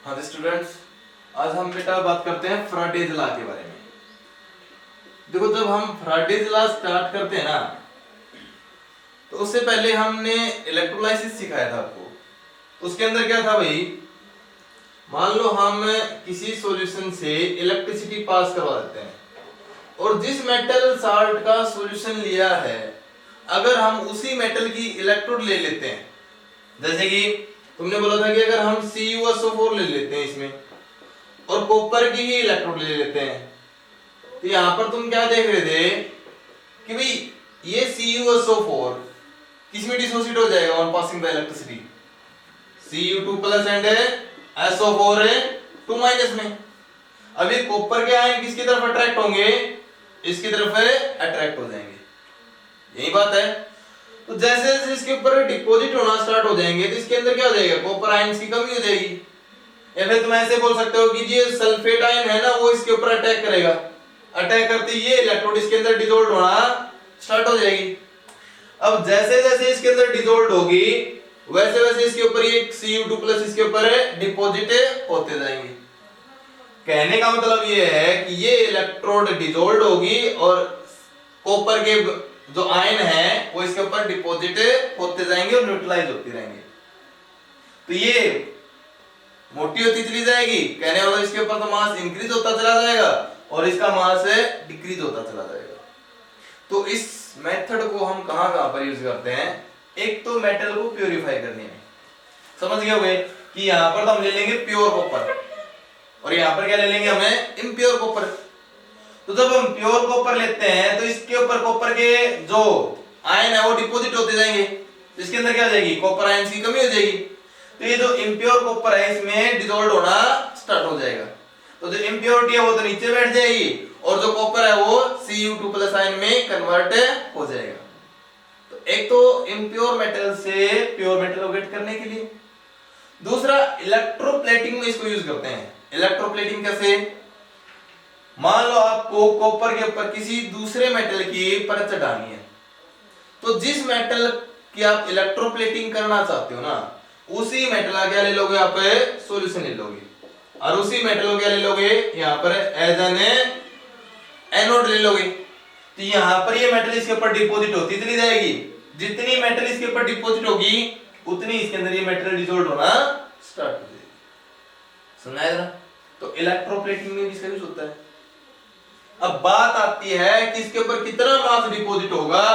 हाँ जी स्टूडेंट्स, आज हम बेटा बात करते हैं फ्राडेज लॉ के बारे में। देखो, जब हम फ्राडेज लॉ स्टार्ट करते हैं ना, तो उससे पहले हमने इलेक्ट्रोलाइसिस सिखाया था आपको। उसके अंदर क्या था भाई, मान लो हम किसी सॉल्यूशन से इलेक्ट्रिसिटी पास करवा देते हैं और जिस मेटल साल्ट का सॉल्यूशन लिया है, अगर हम उसी मेटल की इलेक्ट्रोड ले लेते हैं, जैसे कि तुमने बोला था कि अगर हम CuSO4 ले लेते हैं इसमें और कॉपर की ही इलेक्ट्रोड ले लेते हैं, तो यहां पर तुम क्या देख रहे थे कि भाई ये CuSO4 किसमें डिसोसिएट हो जाएगा on passing the electricity, Cu2 plus and SO4 2 minus में। अभी कॉपर के आयन किसकी तरफ अट्रैक्ट होंगे, इसकी तरफ अट्रैक्ट हो जाएंगे, यही बात है। तो जैसे जैसे इसके ऊपर डिपॉजिट होना स्टार्ट हो जाएंगे तो इसके अंदर क्या हो जाएगा, कॉपर आयंस की कमी हो जाएगी। या फिर तुम ऐसे बोल सकते हो कि ये सल्फेट आयन है ना, वो इसके ऊपर अटैक करेगा, अटैक करते ये इलेक्ट्रोड इसके अंदर डिसॉल्व होना स्टार्ट हो जाएगी। अब जैसे जैसे इसके अंदर डिसॉल्व होगी वैसे वैसे इसके ऊपर ये Cu2 प्लस इसके ऊपर डिपॉजिट होते जाएंगे। कहने का मतलब ये है कि ये इलेक्ट्रोड डिसॉल्व होगी और कॉपर के जो आयन है वो इसके ऊपर डिपॉजिट होते जाएंगे और न्यूट्रलाइज होते रहेंगे। तो ये मोटी होती चली जाएगी, कहने वाला इसके ऊपर तो मास इंक्रीज होता चला जाएगा और इसका मास डिक्रीज होता चला जाएगा। तो इस मेथड को हम कहां पर यूज करते हैं, एक तो मेटल को प्यूरिफाई करने में, समझ गए होंगे कि यहां पर तो हम ले लेंगे प्योर कॉपर और यहां पर क्या ले लेंगे हमें, इम्प्योर कॉपर। तो जब हम प्योर कॉपर लेते हैं तो इसके ऊपर कॉपर के जो आयन है वो डिपॉजिट होते जाएंगे, तो इसके अंदर क्या हो जाएगी, कॉपर आयंस की कमी हो जाएगी। तो ये जो इम्प्योर कॉपर है इसमें डिसॉल्व होना स्टार्ट हो जाएगा, तो जो इम्प्योरिटी है वो तो नीचे बैठ जाएगी और जो कॉपर है वो Cu2 प्लस आयन में कन्वर्ट हो जाएगा। तो एक तो इम्प्योर मेटल से प्योर मेटल को गेट करने के लिए, दूसरा इलेक्ट्रोप्लेटिंग में इसको यूज करते हैं। इलेक्ट्रोप्लेटिंग कैसे, मान लो आपको कॉपर के ऊपर किसी दूसरे मेटल की परत चढ़ानी है, तो जिस मेटल की आप इलेक्ट्रोप्लेटिंग करना चाहते हो ना, उसी मेटल का क्या ले लोगे आप, सॉल्यूशन ले लोगे और उसी मेटल को क्या ले लोगे यहां पर एज एन एनोड ले लोगे। तो यहां पर ये मेटल इसके ऊपर डिपॉजिट होती चली जाएगी, जितनी मेटल इसके ऊपर डिपॉजिट होगी उतनी इसके अंदर ये मेटल डिसॉल्व होना स्टार्ट हो जाएगी। सुनाया जरा, तो इलेक्ट्रोप्लेटिंग में भी इसका यूज होता है। अब बात आती है कि इसके ऊपर कितना मास डिपॉजिट होगा,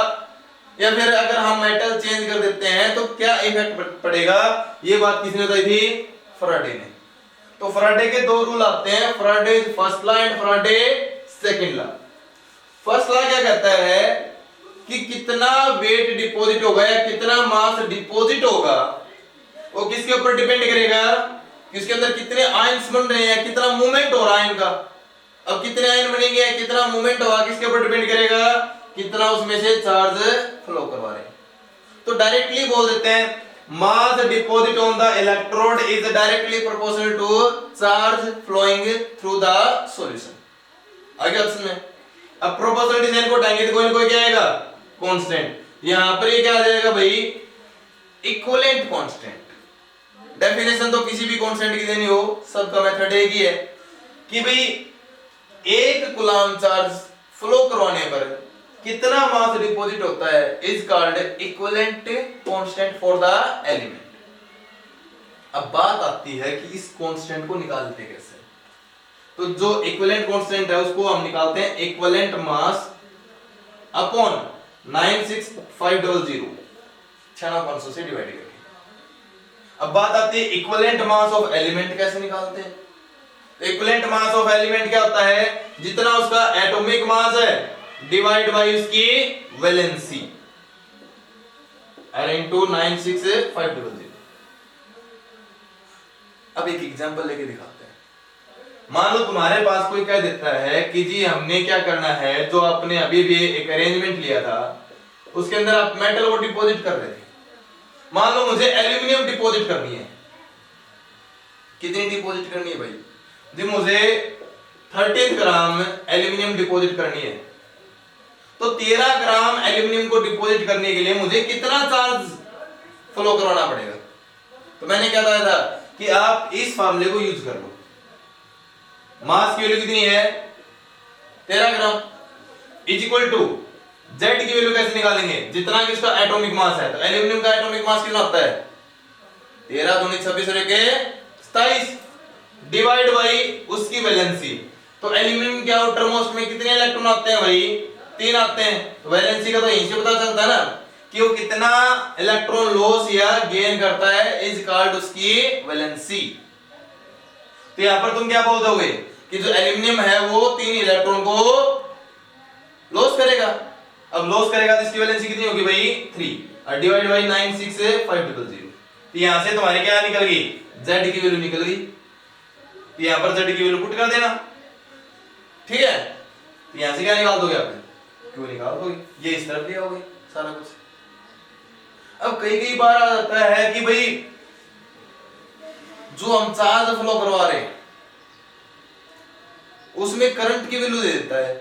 या फिर अगर हम मेटल चेंज कर देते हैं तो क्या इफेक्ट पड़ेगा, ये बात किसने बताई थी, फराडे ने। तो फराडे के दो रूल आते हैं, Faraday first law and Faraday second law. First law क्या कहता है कि कितना वेट डिपॉजिट होगा या कितना मास डिपॉजिट होगा वो किसके ऊपर डिपेंड करेगा, किसके अंदर कितने आयंस बन रहे हैं, कितना मूवमेंट हो रहा है इनका। अब कितने आयन बनेंगे, कितना मूवमेंट होगा, किसके ऊपर डिपेंड करेगा, कितना उसमें से चार्ज फ्लो करवा रहे हैं। तो डायरेक्टली बोल देते हैं mass deposit on the electrode is directly proportional to charge flowing through the solution. आगे ऑप्शन में अब प्रोपोर्शनल डिजाइन को हटाएंगे तो कोई ना कोई क्या आएगा, कांस्टेंट। यहां पर ये क्या आ जाएगा भाई, इक्विवेलेंट कांस्टेंट। डेफिनेशन तो किसी भी कांस्टेंट की देनी हो, सबका मेथड एक ही है कि भाई एक कूलम चार्ज फ्लो करवाने पर कितना मास डिपॉजिट होता है is called equivalent constant for the element. अब बात आती है कि इस कांस्टेंट को निकालते कैसे। तो जो इक्विवेलेंट कांस्टेंट है उसको हम निकालते हैं इक्विवेलेंट मास अपॉन 96500 6500 से डिवाइड करके। अब बात आती है इक्विवेलेंट मास ऑफ एलिमेंट कैसे निकालते हैं। तो इक्विवेलेंट मास ऑफ एलिमेंट क्या होता है, जितना उसका एटॉमिक मास है डिवाइड बाय उसकी वैलेंसी इनटू 96500। अब एक एग्जांपल लेके दिखाते हैं। मान लो तुम्हारे पास कोई कह देता है कि जी हमने क्या करना है, जो आपने अभी भी एक अरेंजमेंट लिया था उसके अंदर आप मेटल को डिपॉजिट कर रहे थे। मान लो मुझे एल्यूमिनियम डिपॉजिट करनी है, कितनी डिपॉजिट करनी है भाई जी, मुझे 13 ग्राम एल्यूमिनियम डिपॉजिट करनी है। तो 13 ग्राम एल्यूमिनियम को डिपॉजिट करने के लिए मुझे कितना चार्ज फ्लो करवाना पड़ेगा। तो मैंने क्या बताया था कि आप इस फार्मूले को यूज कर लो। मास की वैल्यू कितनी है 13 gram is equal to Z की वैल्यू कैसे निकालेंगे, जितना कि इसका एटॉमिक मास है। तो एल्यूमिनियम का एटॉमिक मास कितना होता है 13 दूनी 26 और 27 डिवाइड बाई उसकी वैलेंसी। तो एल्यूमिनियम के आउटर मोस्ट में कितने इलेक्ट्रॉन आते हैं भाई 3 आते हैं। तो वैलेंसी का तो यहीं से पता चलता है ना कि वो कितना इलेक्ट्रॉन लॉस या गेन करता है, इज कॉल्ड उसकी वैलेंसी। तो यहां पर तुम क्या बोल दोगे कि जो एल्यूमिनियम है वो 3 इलेक्ट्रॉन को लॉस करेगा। अब लॉस करेगा तो इसकी वैलेंसी कितनी होगी भाई 3 और डिवाइड बाई 96500। तो यहां से तुम्हारी क्या निकल गई Z की वैल्यू निकल गई। तो यहां पर Z की वैल्यू पुट कर देना, ठीक है। तो यहां से क्या निकाल दोगे आप क्यों निकाल दोगे, ये इस तरफ ले आओगे सारा कुछ। अब कई बार आ जाता है कि भाई जो हम चार्ज फ्लो करवा रहे हैं उसमें करंट की वैल्यू दे देता है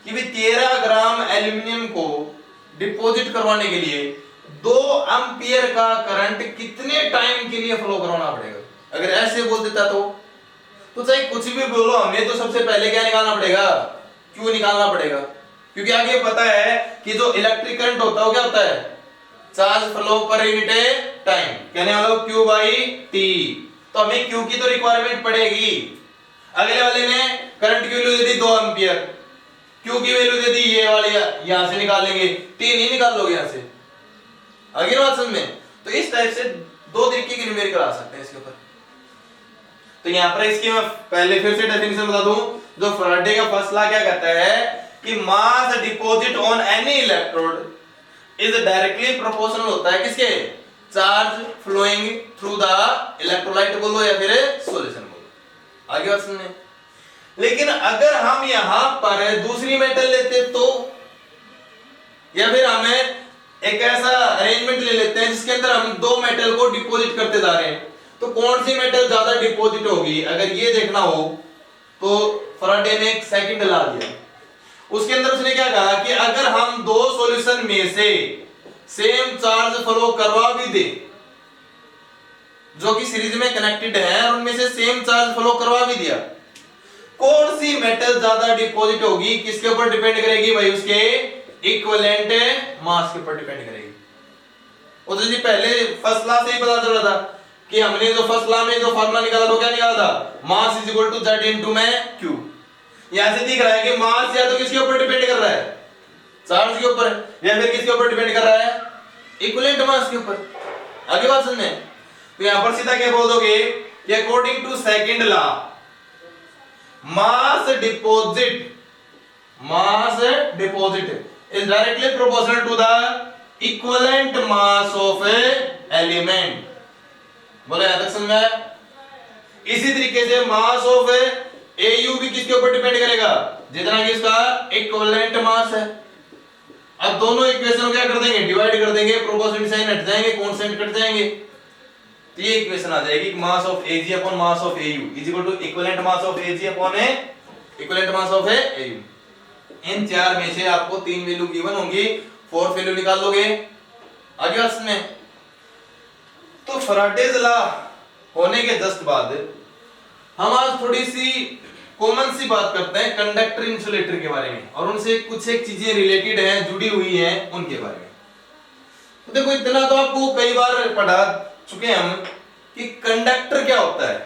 कि भाई 13 ग्राम एल्यूमिनियम को डिपॉजिट करवाने के लिए 2 एम्पियर का करंट कितने टाइम के लिए फ्लो करवाना पड़ेगा। अगर ऐसे बोल देता तो चाहे कुछ भी बोलो हमें तो सबसे पहले क्या निकालना पड़ेगा क्यों निकालना पड़ेगा, क्योंकि आगे पता है कि जो इलेक्ट्रिक करंट होता है वो क्या होता है charge flow per unit time, कहने वाला क्यू बाई टी। तो हमें क्यू की तो रिक्वायरमेंट पड़ेगी। अगले वाले ने करंट की वैल्यू दे दी 2 एम्पियर, क्यू की वैल्यू दे दी ये वाली, यहां से निकाल लेंगे, टी नहीं निकाल लोगे यहां से। आगे बात समझ में। तो इस टाइप से 2 तरीके की न्यूमेरिकल आ सकते हैं इसके ऊपर। तो यहां पर इसकी मैं पहले फिर से डेफिनेशन बता दूं। जो फैराडे का फर्स्ट लॉ क्या कहता है कि mass deposit on any electrode is directly proportional होता है किसके charge flowing through the electrolyte बोलो या फिर सॉल्यूशन बोलो। आगे बात सुनने। लेकिन अगर हम यहां पर दूसरी मेटल लेते तो, या फिर हमें एक ऐसा अरेंजमेंट ले लेते हैं जिसके अंदर हम 2 मेटल को डिपॉजिट करते जा रहे हैं, तो कौन सी मेटल ज्यादा डिपॉजिट होगी अगर ये देखना हो तो फैराडे ने एक सेकंड लॉ दिया। उसके अंदर उसने क्या कहा कि अगर हम 2 सॉल्यूशन में से सेम चार्ज फ्लो करवा भी दे जो कि सीरीज में कनेक्टेड है और उनमें से सेम चार्ज फ्लो करवा भी दिया, कौन सी मेटल ज्यादा डिपॉजिट होगी किसके ऊपर डिपेंड करेगी भाई उसके इक्विवेलेंट मास के ऊपर डिपेंड करेगी। और जी पहले फर्स्ट लॉ से ही पता चल रहा था कि हमने जो फर्स्ट लॉ में जो फार्मूला निकाला था क्या निकाला था mass is equal to Z into में Q। यहां से दिख रहा है कि मास या तो किसके ऊपर डिपेंड कर रहा है चार्ज के ऊपर या फिर किसके ऊपर डिपेंड कर रहा है इक्विवेलेंट मास के ऊपर। आगे बात सुनने। तो यहां पर सीधा क्या बोल दोगे कि according to second law mass deposit is directly proportional to the equivalent mass of a element। बोले यहां तक समझ में आया। इसी तरीके से मास ऑफ AU भी किसके ऊपर डिपेंड करेगा जितना कि इसका इक्विवेलेंट मास है। अब दोनों इक्वेशन को क्या कर देंगे डिवाइड कर देंगे, प्रोपोर्शनल साइन हट जाएंगे, कांस्टेंट कट जाएंगे, तो ये इक्वेशन आ जाएगी mass of AG upon mass of AU is equal to equivalent mass of AG upon equivalent mass of AU। इन 4 में से आपको 3 वैल्यू गिवन होंगी, 4th वैल्यू निकाल लोगे। आगे बात सुने। तो फैराडेज लॉ होने के जस्ट बाद हम आज थोड़ी सी कॉमन सी बात करते हैं कंडक्टर इंसुलेटर के बारे में और उनसे कुछ एक चीजें रिलेटेड हैं जुड़ी हुई हैं उनके बारे में। तो देखो इतना तो आपको कई बार पढ़ा चुके हैं हम कि कंडक्टर क्या होता है,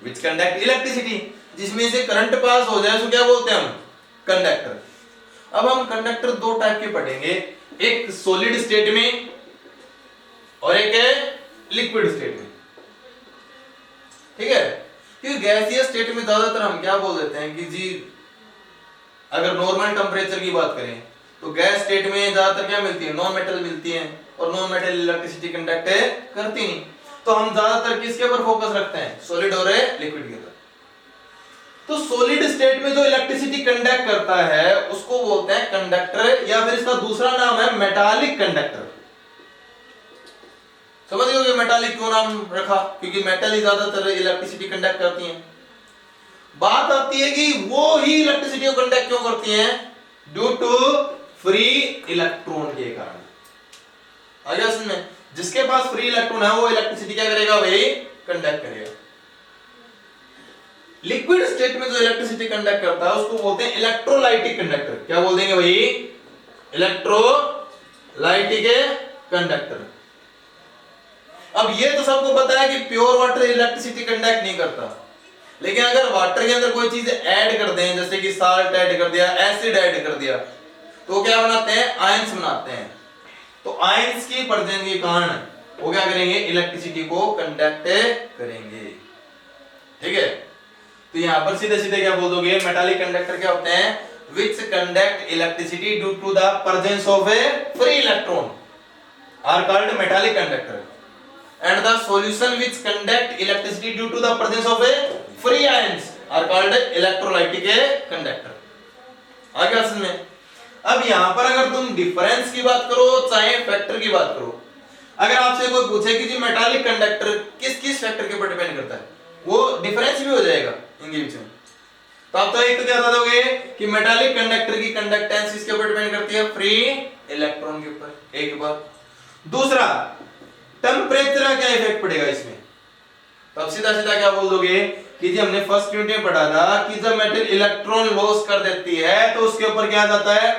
विच कंडक्ट इलेक्ट्रिसिटी, जिसमें से करंट पास हो जाए उसको क्या बोलते हैं हम कंडक्टर। अब हम कंडक्टर 2 टाइप के पढ़ेंगे, एक सॉलिड स्टेट में और एक है लिक्विड स्टेट में, ठीक है। क्योंकि गैसीय स्टेट में ज्यादातर हम क्या बोल देते हैं कि जी अगर नॉर्मल टेम्परेचर की बात करें तो गैस स्टेट में ज्यादातर क्या मिलती है नॉन मेटल मिलती है और नॉन मेटल इलेक्ट्रिसिटी कंडक्ट करती नहीं। तो हम ज्यादातर किसके ऊपर फोकस रखते हैं सॉलिड और लिक्विड के ऊपर। तो सॉलिड स्टेट में जो इलेक्ट्रिसिटी कंडक्ट करता है उसको बोलते हैं कंडक्टर, या फिर इसका दूसरा नाम है मेटालिक कंडक्टर। समझ गए मेटालिक क्यों नाम रखा, क्योंकि मेटल ही ज्यादातर इलेक्ट्रिसिटी कंडक्ट करती हैं। बात आती है कि वो ही इलेक्ट्रिसिटी को कंडक्ट क्यों करती हैं, ड्यू टू फ्री इलेक्ट्रॉन के कारण। आगे सुनने, जिसके पास फ्री इलेक्ट्रॉन है वो इलेक्ट्रिसिटी क्या करेगा भाई कंडक्ट करेगा। लिक्विड स्टेट में जो इलेक्ट्रिसिटी कंडक्ट करता है उसको बोलते हैं इलेक्ट्रोलाइटिक कंडक्टर। क्या बोल देंगे भाई? Electrolytic conductor. अब ये तो सबको पता है कि प्योर वाटर इलेक्ट्रिसिटी कंडक्ट नहीं करता, लेकिन अगर वाटर के अंदर कोई चीज ऐड कर दें, जैसे कि साल्ट ऐड कर दिया, एसिड ऐड कर दिया, तो क्या बनाते हैं? आयंस बनाते हैं। तो आयंस की प्रेजेंस के कारण वो क्या करेंगे? इलेक्ट्रिसिटी को कंडक्ट करेंगे। ठीक है, तो यहां पर सीधे सीधे क्या बोल दोगे? मेटालिक कंडक्टर क्या होते हैं? Which conduct electricity due to the presence of a free electron are called metallic conductor, and the solution which conduct electricity due to the presence of a free ions are called electrolytic conductor। आगे समझ में? अब यहां पर अगर तुम difference की बात करो चाहे फैक्टर की बात करो, अगर आपसे कोई पूछे कि जी मेटालिक कंडक्टर किस किस फैक्टर के ऊपर डिपेंड करता है, वो डिफरेंस भी हो जाएगा इनके बीच में। तो आप तो एक तो क्या बता दोगे कि मेटालिक कंडक्टर की कंडक्टेंस किसके ऊपर डिपेंड करती है? फ्री इलेक्ट्रॉन के ऊपर, एक बात। दूसरा, टेम्परेचर का क्या इफेक्ट पड़ेगा इसमें? तो अब सीधा सीधा क्या बोल दोगे कि जी हमने फर्स्ट यूनिट में पढ़ा था कि जब मेटल इलेक्ट्रॉन लॉस कर देती है तो उसके ऊपर क्या आ जाता है?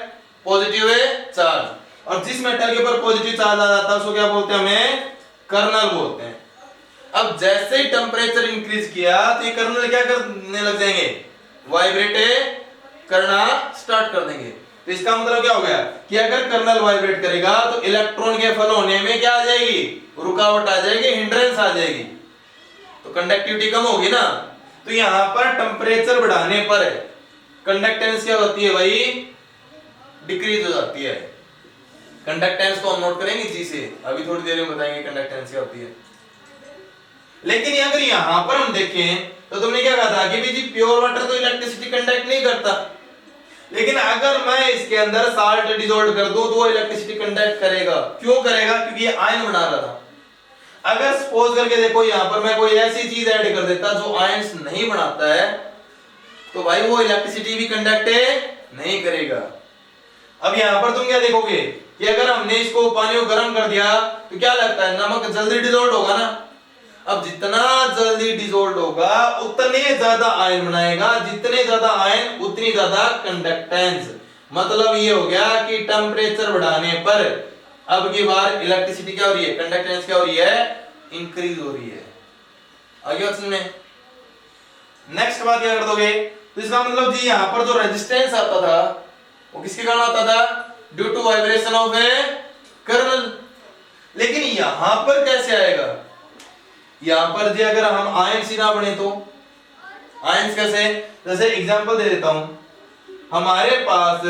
Positive charge. और जिस मेटल के ऊपर पॉजिटिव चार्ज आ जाता है उसको क्या बोलते हैं? हमें कर्नल बोलते हैं। अब जैसे ही टेम्परेचर इंक्रीज किया तो ये कर्नल क्या करने लग जाएंगे? वाइब्रेट करना स्टार्ट कर देंगे। तो इसका मतलब क्या हो गया कि अगर कर्नल वाइब्रेट करेगा तो इलेक्ट्रॉन के फ्लो होने में क्या आ जाएगी? रुकावट आ जाएगी, हिंड्रेंस आ जाएगी, तो कंडक्टिविटी कम होगी ना। तो यहां पर टेम्परेचर बढ़ाने पर कंडक्टेंस क्या होती है भाई? डिक्रीज हो जाती है। कंडक्टेंस को हम नोट करेंगे जी से, अभी थोड़ी देर में बताएंगे कंडक्टेंस क्या होती है। लेकिन अगर यहां पर हम देखें तो तुमने क्या कहा था कि भाई जी प्योर वाटर तो इलेक्ट्रिसिटी कंडक्ट नहीं करता, लेकिन अगर मैं इसके अंदर साल्ट डिसॉल्व कर दूं तो वो इलेक्ट्रिसिटी कंडक्ट करेगा। क्यों करेगा? क्योंकि ये आयन बना रहा था। अगर सपोज करके देखो यहां पर मैं कोई ऐसी चीज ऐड कर देता जो आयंस नहीं बनाता है, तो भाई वो इलेक्ट्रिसिटी भी कंडक्ट नहीं करेगा। अब यहां पर तुम क्या देखोगे कि अगर हमने इसको पानी को गर्म कर दिया तो क्या लगता है? नमक जल्दी डिसॉल्व होगा ना। अब जितना जल्दी डिसॉल्व होगा उतने ज्यादा आयन बनाएगा, जितने ज्यादा आयन उतनी ज्यादा कंडक्टेंस। मतलब ये हो गया कि टेम्परेचर बढ़ाने पर अब की बार इलेक्ट्रिसिटी क्या हो रही है? कंडक्टेंस क्या हो रही है? इंक्रीज हो रही है। आगे ऑप्शन में नेक्स्ट बात क्या कर दोगे? तो इसका मतलब जी यहां पर जो रेजिस्टेंस आता था वो किसके कारण आता था? Due to vibration of a kernel. लेकिन यहां पर कैसे आएगा? यहां पर जी अगर हम आयंस ही ना बने तो आयंस कैसे? जैसे एग्जांपल दे देता हूं, हमारे पास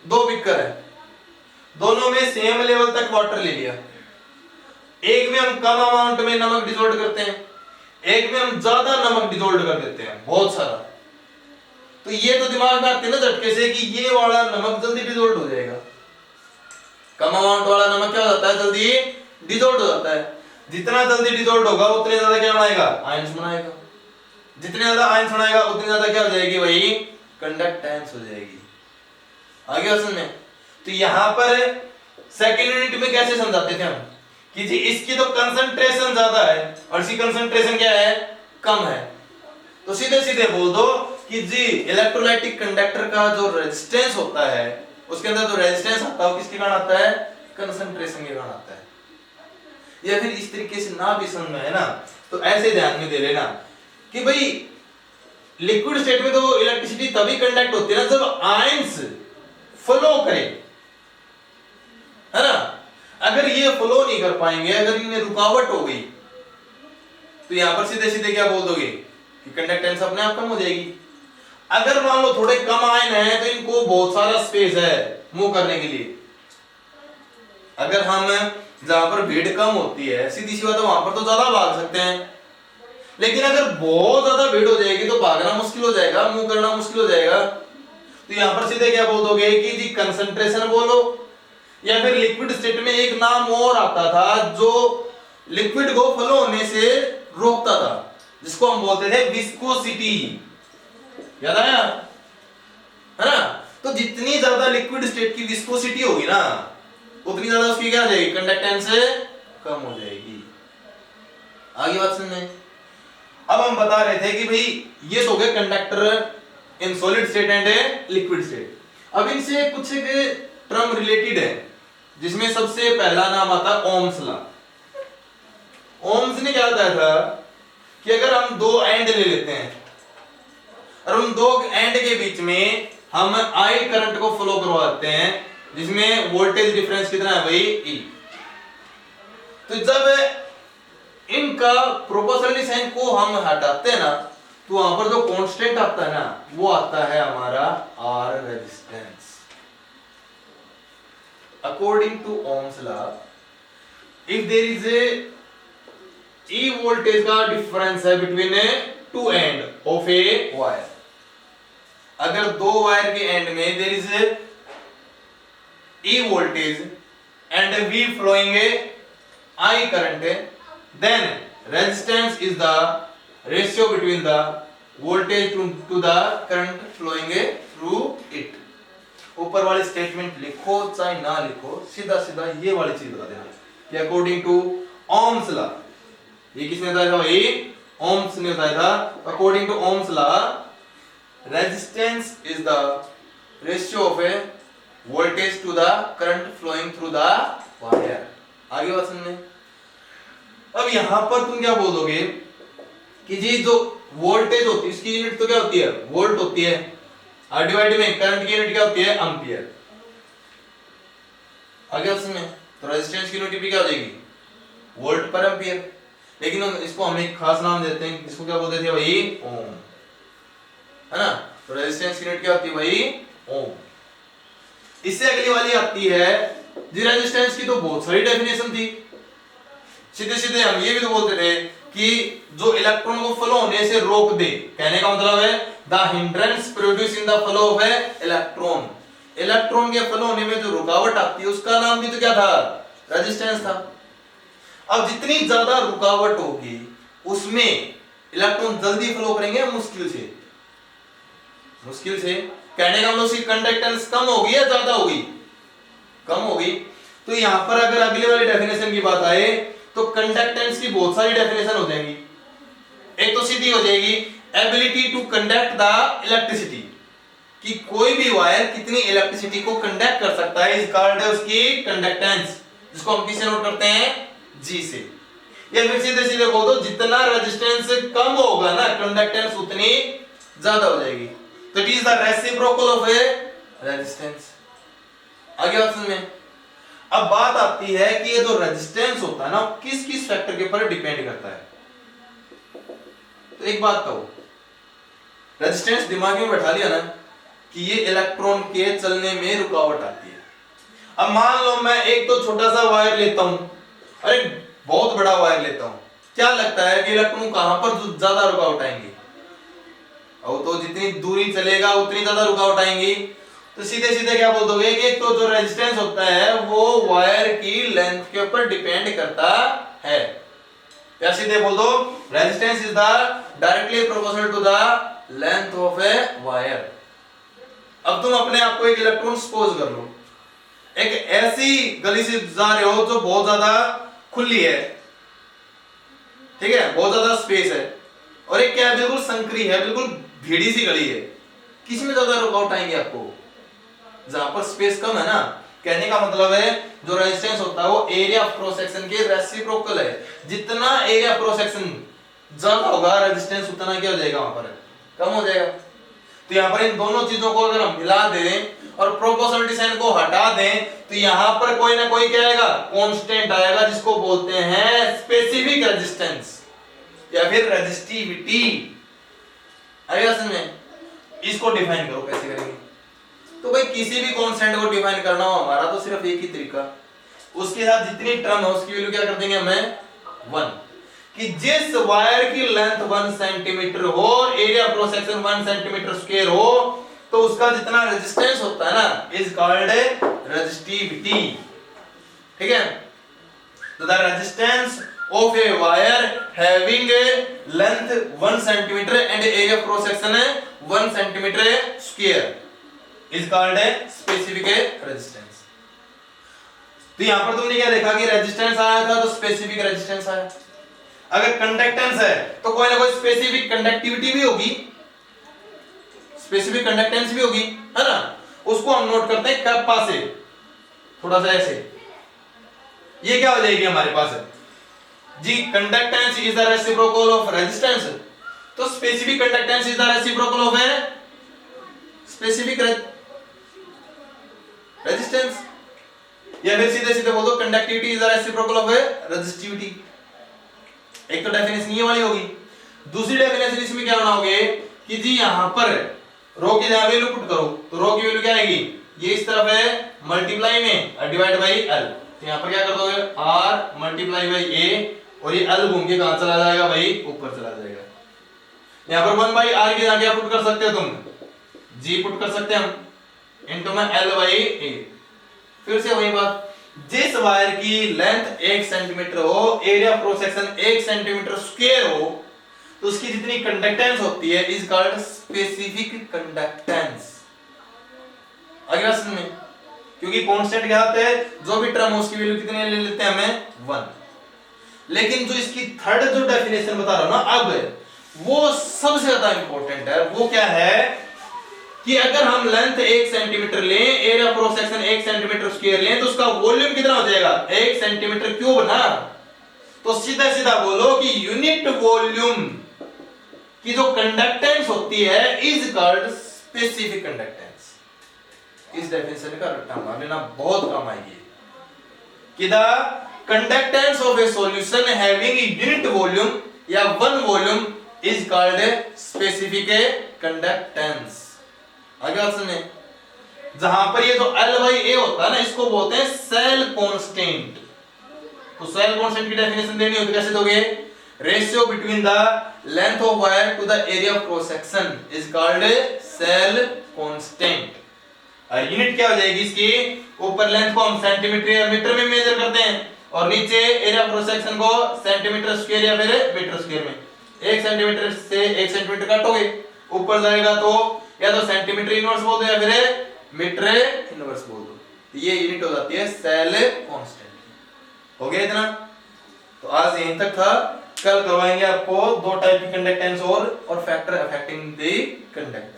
दो बीकर है, दोनों में सेम लेवल तक वाटर ले लिया। एक में हम कम अमाउंट में नमक डिसॉल्व करते हैं, एक में हम ज्यादा नमक डिसॉल्व कर देते हैं, बहुत सारा। तो ये तो दिमाग में आते ना झटके से कि ये वाला नमक जल्दी डिसॉल्व हो जाएगा। कम अमाउंट वाला नमक क्या हो जाता है? जल्दी डिसॉल्व हो जाता है। जितना जल्दी डिसॉल्व होगा उतने ज्यादा क्या बनाएगा? आयंस बनाएगा। जितने ज्यादा आयंस बनाएगा उतनी ज्यादा क्या हो जाएगी भाई? कंडक्टेंस हो जाएगी। आगे ऑप्शन में तो यहां पर सेकंड यूनिट में कैसे समझाते थे हम कि जी इसकी तो कंसंट्रेशन ज्यादा है और इसकी कंसंट्रेशन क्या है? कम है। तो सीधे सीधे बोल दो कि जी इलेक्ट्रोलाइटिक कंडक्टर का जो रेजिस्टेंस होता है उसके अंदर जो रेजिस्टेंस आता है वो किसके कारण आता है? कंसंट्रेशन के कारण आता है। या फिर इस तरीके से ना भी समझ में है ना तो ऐसे ध्यान में दे लेना कि भाई लिक्विड स्टेट में तो इलेक्ट्रिसिटी तभी कंडक्ट होती है ना जब आयंस फ्लो करे, है ना। अगर ये फ्लो नहीं कर पाएंगे, अगर इनमें रुकावट हो गई तो यहां पर सीधे सीधे क्या बोल दोगे कि कंडक्टेंस अपने आप कम हो जाएगी। अगर मान लो थोड़े कम आयन है तो इनको बहुत सारा स्पेस है मूव करने के लिए। अगर हम जहां पर भीड़ कम होती है सीधी सी बात है वहां पर तो ज्यादा भाग सकते हैं, लेकिन अगर बहुत ज्यादा भीड़ हो जाएगी तो भागना मुश्किल हो जाएगा, मूव करना मुश्किल हो जाएगा। तो यहां पर सीधे क्या बोल दोगे कि जी कंसंट्रेशन बोलो, या फिर लिक्विड स्टेट में एक नाम और आता था जो लिक्विड को फ्लो होने से रोकता था, जिसको हम बोलते थे विस्कोसिटी। याद आया? है ना। तो जितनी ज्यादा लिक्विड स्टेट की विस्कोसिटी होगी ना उतनी ज्यादा उसकी क्या हो जाएगी? कंडक्टेंस कम हो जाएगी। आगे बात सुनने। अब हम बता रहे थे कि भाई ये तो हो गए conductor in solid state and liquid state. अब इनसे कुछ एक टर्म रिलेटेड है जिसमें सबसे पहला नाम आता है ओम्स लॉ। ओम्स ने क्या बताया था कि अगर हम दो एंड ले लेते हैं और उन दो एंड के बीच में हम आई करंट को फ्लो करवाते हैं जिसमें वोल्टेज डिफरेंस कितना है भाई ई। तो जब इनका प्रोपोर्शनली साइन को हम हटाते हैं ना तो वहां पर जो कांस्टेंट आता है ना वो आता है हमारा R resistance. According to Ohm's law if there is a E voltage का डिफरेंस है between a two end of a wire, अगर दो वायर के एंड में there is E voltage and we flowing a I current, then resistance is the ratio between the voltage to the current flowing through it। ऊपर वाली statement लिखो चाहे ना लिखो, सीधा सीधा ये वाली चीज बता देना कि अकॉर्डिंग टू ओम्स लॉ, ये किसने बताया था भाई? ओम्स ने बताया था। According to Ohm's law resistance is the ratio of a voltage to the current flowing through the wire. आगे बात सुनने। अब यहां पर तुम क्या बोलोगे कि जी जो वोल्टेज होती है इसकी यूनिट तो क्या होती है? वोल्ट होती है, और डिवाइड में करंट की यूनिट क्या होती है? एंपियर। आगे उसमें तो रेजिस्टेंस की यूनिट भी क्या हो जाएगी? वोल्ट पर एंपियर। लेकिन इसको हम एक खास नाम देते हैं, इसको क्या बोलते थे भाई? ओम, है ना। तो रेजिस्टेंस की यूनिट क्या होती है भाई? ओम। इससे अगली वाली आती है जी रेजिस्टेंस की तो बहुत सारी डेफिनेशन थी। सीधे सीधे हम ये भी तो बोलते थे कि जो इलेक्ट्रॉन को फ्लो होने से रोक दे, कहने का मतलब है the hindrance produce in the flow of A electron. Electron के फ्लो होने में जो रुकावट आती है उसका नाम भी तो क्या था? रेजिस्टेंस था। अब जितनी ज्यादा रुकावट होगी उसमें इलेक्ट्रॉन जल्दी फ्लो करेंगे मुश्किल से, मुश्किल से। कहने का मतलब उसकी कंडक्टेंस कम होगी या ज्यादा होगी? कम होगी। तो यहां पर अगर अगली वाली डेफिनेशन की बात आए तो कंडक्टेंस की बहुत सारी डेफिनेशन हो जाएंगी। एक तो सीधी हो जाएगी ability to conduct the electricity, कि कोई भी वायर कितनी इलेक्ट्रिसिटी को कंडक्ट कर सकता है, इज कॉल्ड उसकी कंडक्टेंस, जिसको हम किससे नोट करते हैं? जी से। या फिर सीधे सीधे बोल दो जितना रेजिस्टेंस कम होगा ना कंडक्टेंस उतनी ज्यादा हो जाएगी। तो it is the reciprocal of A resistance. आगे ऑप्शन में अब बात आती है कि ये जो रेजिस्टेंस होता है ना किस किस फैक्टर के ऊपर डिपेंड करता है। तो एक बात कहो, रेजिस्टेंस दिमाग में बैठा लिया ना कि ये इलेक्ट्रॉन के चलने में रुकावट आती है। अब मान लो मैं एक तो छोटा सा वायर लेता हूं और एक बहुत बड़ा वायर लेता हूं, क्या लगता है कि इलेक्ट्रॉन कहां पर ज्यादा रुकावट आएंगी? और तो जितनी दूरी चलेगा उतनी ज्यादा रुकावट आएंगी। तो सीधे सीधे क्या बोल दोगे कि एक तो जो रेजिस्टेंस होता है वो वायर की लेंथ के ऊपर डिपेंड करता है। या सीधे बोल दो resistance is the directly proportional to the length of a wire. अब तुम अपने आप को एक इलेक्ट्रॉन सपोज कर लो, एक ऐसी गली से जा रहे हो जो बहुत ज्यादा खुली है, ठीक है, बहुत ज्यादा स्पेस है, और एक क्या बिल्कुल संकरी है, बिल्कुल भीड़ी सी गली है। किस में ज्यादा रुकावट आएंगे आपको? जहां पर स्पेस कम है ना। कहने का मतलब है जो रेजिस्टेंस होता है वो एरिया ऑफ क्रॉस सेक्शन के रेसिप्रोकल है। जितना एरिया ऑफ क्रॉस सेक्शन ज्यादा होगा रेजिस्टेंस उतना क्या हो जाएगा? वहां पर कम हो जाएगा। तो यहाँ पर इन दोनों चीजों को अगर हम मिला दें और प्रोपोर्शनलिटी साइन को हटा दें तो यहाँ पर कोई ना कोई क्या आएगा? कांस्टेंट आएगा, जिसको बोलते हैं स्पेसिफिक रेजिस्टेंस या फिर रेजिस्टिविटी। आएगा समझ में? इसको डिफाइन करो, कैसे करेंगे? तो भाई किसी भी कांस्टेंट को डिफाइन करना हो हमारा तो सिर्फ एक ही तरीका, उसके साथ जितनी टर्म है उसकी वैल्यू क्या कर देंगे हमें? 1। कि जिस वायर की लेंथ 1 सेंटीमीटर हो, area cross section 1 centimetre square हो, तो उसका जितना रेजिस्टेंस होता है ना इज कॉल्ड रेजिस्टिविटी। ठीक है। तो the resistance of a wire having a length 1 centimeter and area of cross section 1 centimeter square is called a specific resistance। तो यहां पर तुमने क्या देखा कि रेजिस्टेंस आया था तो स्पेसिफिक रेजिस्टेंस आया। अगर कंडक्टेंस है तो कोई ना कोई स्पेसिफिक कंडक्टिविटी भी होगी, स्पेसिफिक कंडक्टेंस भी होगी, है ना। उसको हम नोट करते हैं कैपा से, थोड़ा सा ऐसे। ये क्या हो जाएगी हमारे पास G, conductance is the reciprocal of resistance, तो specific conductance is the reciprocal of a specific resistance, या फिर सीधे सीधे बोल दो conductivity is the reciprocal of a resistivity. एक तो डेफिनेशन ये वाली होगी। दूसरी डेफिनेशन इसमें क्या बनाओगे कि जी यहां पर रो की जगह वैल्यू पुट करो, तो रो की वैल्यू क्या आएगी, ये इस तरफ है मल्टीप्लाई में और डिवाइड बाई एल, तो यहां पर क्या कर दोगे r मल्टीप्लाई बाई a, और ये l घूम के कहां चला जाएगा भाई, ऊपर चला जाएगा। यहां पर 1 बाई r की जगह क्या पुट कर सकते हो तुम, g पुट कर सकते हैं हम इनटू में l बाई a। फिर से वही बात, जिस वायर की लेंथ 1 सेंटीमीटर हो, area cross section 1 centimetre square हो, तो उसकी जितनी कंडक्टेंस होती है इज कॉल्ड स्पेसिफिक कंडक्टेंस। अगला समझ में, क्योंकि कांस्टेंट क्या होता है, जो भी टर्म हो उसकी वैल्यू कितनी ले लेते हैं हमें 1। लेकिन जो इसकी थर्ड जो डेफिनेशन बता रहा हूं ना अब, वो सबसे ज्यादा इंपॉर्टेंट है। वो क्या है कि अगर हम लेंथ 1 सेंटीमीटर लें, area cross section 1 centimetre square लें, तो उसका वॉल्यूम कितना हो जाएगा 1 सेंटीमीटर क्यूब ना। तो सीधा सीधा बोलो कि यूनिट वॉल्यूम की जो कंडक्टेंस होती है इज कॉल्ड स्पेसिफिक कंडक्टेंस। इस डेफिनेशन का रट्टा मार लेना, बहुत काम आएगी कि the conductance of a solution having unit volume या one volume is called specific conductance. आगे बात सुनिए, जहां पर ये जो L बाई A होता है ना, इसको बोलते हैं सेल कांस्टेंट। तो सेल कांस्टेंट की डेफिनेशन देनी होती, कैसे दोगे, ratio between the length of wire to the area of cross section is called cell constant. और यूनिट क्या हो जाएगी इसकी, ऊपर लेंथ को हम सेंटीमीटर या मीटर में मेजर करते हैं, और नीचे एरिया ऑफ क्रॉस सेक्शन को सेंटीमीटर स्क्वायर या फिर मीटर स्क्वायर में। 1 सेंटीमीटर से 1 सेंटीमीटर काटोगे, ऊपर जाएगा तो या तो सेंटीमीटर इनवर्स बोल दो या फिर मीटर इनवर्स बोल दो, ये यूनिट हो जाती है सेल कांस्टेंट। हो गया इतना। तो आज यहीं तक था, कल करवाएंगे आपको 2 टाइप की कंडक्टेंस और फैक्टर अफेक्टिंग द कंडक्टेंस।